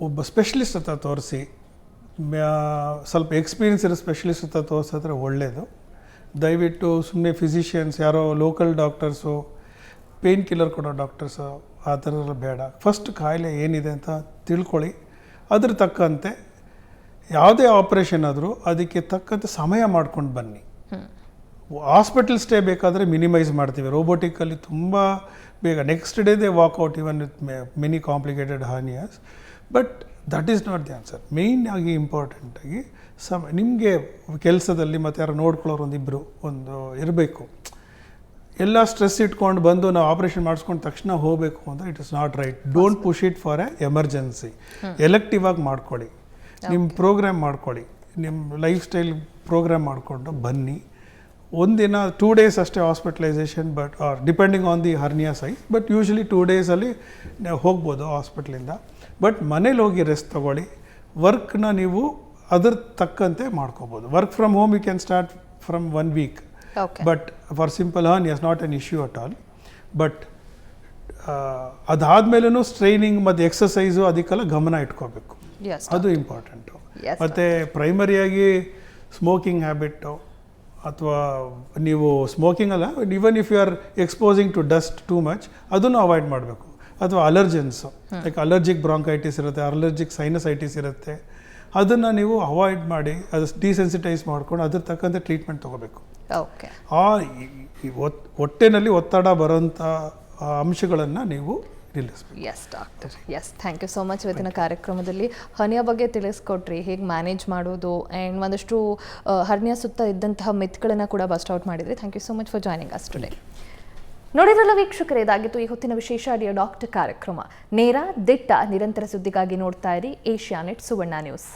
ಒಬ್ಬ ಸ್ಪೆಷಲಿಸ್ಟ್ ಹತ್ರ ತೋರಿಸಿ, ಸ್ವಲ್ಪ ಎಕ್ಸ್ಪೀರಿಯನ್ಸ್ ಇರೋ ಸ್ಪೆಷಲಿಸ್ಟ್ ಹತ್ರ ತೋರಿಸಿದ್ರೆ ಒಳ್ಳೆಯದು. ದಯವಿಟ್ಟು ಸುಮ್ಮನೆ ಫಿಸಿಷಿಯನ್ಸ್ ಯಾರೋ ಲೋಕಲ್ ಡಾಕ್ಟರ್ಸು, ಪೇಯ್ನ್ ಕಿಲ್ಲರ್ ಕೊಡೋ ಡಾಕ್ಟರ್ಸು ಆ ಥರ ಎಲ್ಲ ಬೇಡ. ಫಸ್ಟ್ ಕಾಯಿಲೆ ಏನಿದೆ ಅಂತ ತಿಳ್ಕೊಳ್ಳಿ. ಅದ್ರ ತಕ್ಕಂತೆ ಯಾವುದೇ ಆಪ್ರೇಷನ್ ಆದರೂ ಅದಕ್ಕೆ ತಕ್ಕಂತೆ ಸಮಯ ಮಾಡ್ಕೊಂಡು ಬನ್ನಿ. ಹಾಸ್ಪಿಟಲ್ ಸ್ಟೇ ಬೇಕಾದರೆ ಮಿನಿಮೈಸ್ ಮಾಡ್ತೀವಿ. ರೋಬೋಟಿಕಲ್ಲಿ ತುಂಬ ಬೇಗ ನೆಕ್ಸ್ಟ್ ಡೇದೇ walk out even with many complicated hernias. But that is not the answer. Main ಆಗಿ ಇಂಪಾರ್ಟೆಂಟಾಗಿ ನಿಮಗೆ ಕೆಲಸದಲ್ಲಿ ಮತ್ತು ಯಾರು ನೋಡ್ಕೊಳ್ಳೋರು ಒಂದು ಇರಬೇಕು. ಎಲ್ಲ ಸ್ಟ್ರೆಸ್ ಇಟ್ಕೊಂಡು ಬಂದು ನಾವು ಆಪ್ರೇಷನ್ ಮಾಡಿಸ್ಕೊಂಡು ತಕ್ಷಣ ಹೋಗಬೇಕು ಅಂದರೆ it is not right. Don't push it for A emergency. Elective ಆಗಿ ಮಾಡ್ಕೊಳ್ಳಿ, ನಿಮ್ಮ ಪ್ರೋಗ್ರಾಮ್ ಮಾಡ್ಕೊಳ್ಳಿ, ನಿಮ್ಮ ಲೈಫ್ ಸ್ಟೈಲ್ ಪ್ರೋಗ್ರಾಮ್ ಮಾಡಿಕೊಂಡು ಬನ್ನಿ. ಒಂದಿನ 2 days ಅಷ್ಟೇ hospitalisation, but depending on the hernia size. But usually 2 days ಹೋಗ್ಬೋದು ಹಾಸ್ಪಿಟ್ಲಿಂದ. ಬಟ್ ಮನೇಲಿ ಹೋಗಿ ರೆಸ್ಟ್ ತೊಗೊಳ್ಳಿ. ವರ್ಕ್ನ ನೀವು ಅದ್ರ ತಕ್ಕಂತೆ ಮಾಡ್ಕೋಬೋದು. Work from home you can start from 1 week. But for simple hernias not an issue at all. But ಅದಾದಮೇಲೂ ಸ್ಟ್ರೈನಿಂಗ್ ಮತ್ತು ಎಕ್ಸಸೈಸು ಅದಕ್ಕೆಲ್ಲ ಗಮನ ಇಟ್ಕೋಬೇಕು. ಅದು ಇಂಪಾರ್ಟೆಂಟು. ಮತ್ತು ಪ್ರೈಮರಿಯಾಗಿ ಸ್ಮೋಕಿಂಗ್ ಹ್ಯಾಬಿಟ್ಟು ಅಥವಾ ನೀವು ಸ್ಮೋಕಿಂಗ್ ಅಲ್ಲ, even if you are exposing to dust too much ಅದನ್ನು ಅವಾಯ್ಡ್ ಮಾಡಬೇಕು. ಅಥವಾ ಅಲರ್ಜೆನ್ಸು, ಲೈಕ್ ಅಲರ್ಜಿಕ್ ಬ್ರಾಂಕೈಟಿಸ್ ಇರುತ್ತೆ, ಅಲರ್ಜಿಕ್ ಸೈನಸೈಟಿಸ್ ಇರುತ್ತೆ, ಅದನ್ನು ನೀವು ಅವಾಯ್ಡ್ ಮಾಡಿ ಅದು ಡಿಸೆನ್ಸಿಟೈಸ್ ಮಾಡ್ಕೊಂಡು ಅದ್ರ ತಕ್ಕಂತೆ ಟ್ರೀಟ್ಮೆಂಟ್ ತೊಗೋಬೇಕು. ಹೊಟ್ಟೆನಲ್ಲಿ ಒತ್ತಡ ಬರೋಂಥ ಅಂಶಗಳನ್ನು ನೀವು ನಿಲ್ಲಿಸಬೇಕು. Yes doctor, yes, thank you so much. ಇವತ್ತಿನ ಕಾರ್ಯಕ್ರಮದಲ್ಲಿ ಹರ್ನಿಯಾ ಬಗ್ಗೆ ತಿಳಿಸ್ಕೊಟ್ರಿ, ಹೇಗೆ ಮ್ಯಾನೇಜ್ ಮಾಡೋದು ಆ್ಯಂಡ್ ಒಂದಷ್ಟು ಹರ್ನಿಯಾ ಸುತ್ತ ಇದ್ದಂತಹ ಮಿತ್ಗಳನ್ನು ಕೂಡ ಬಸ್ಟ್ ಔಟ್ ಮಾಡಿದ್ರಿ. Thank you so much for joining us today. ನೋಡಿದ್ರಲ್ಲ ವೀಕ್ಷಕರೇ, ಇದಾಗಿತ್ತು ಈ ಹೊತ್ತಿನ ವಿಶೇಷ ಡಿಯರ್ ಡಾಕ್ಟರ್ ಕಾರ್ಯಕ್ರಮ. ನೇರ, ದಿಟ್ಟ, ನಿರಂತರ ಸುದ್ದಿಗಾಗಿ ನೋಡ್ತಾ ಇರಿ ಏಷ್ಯಾನೆಟ್ ಸುವರ್ಣ ನ್ಯೂಸ್.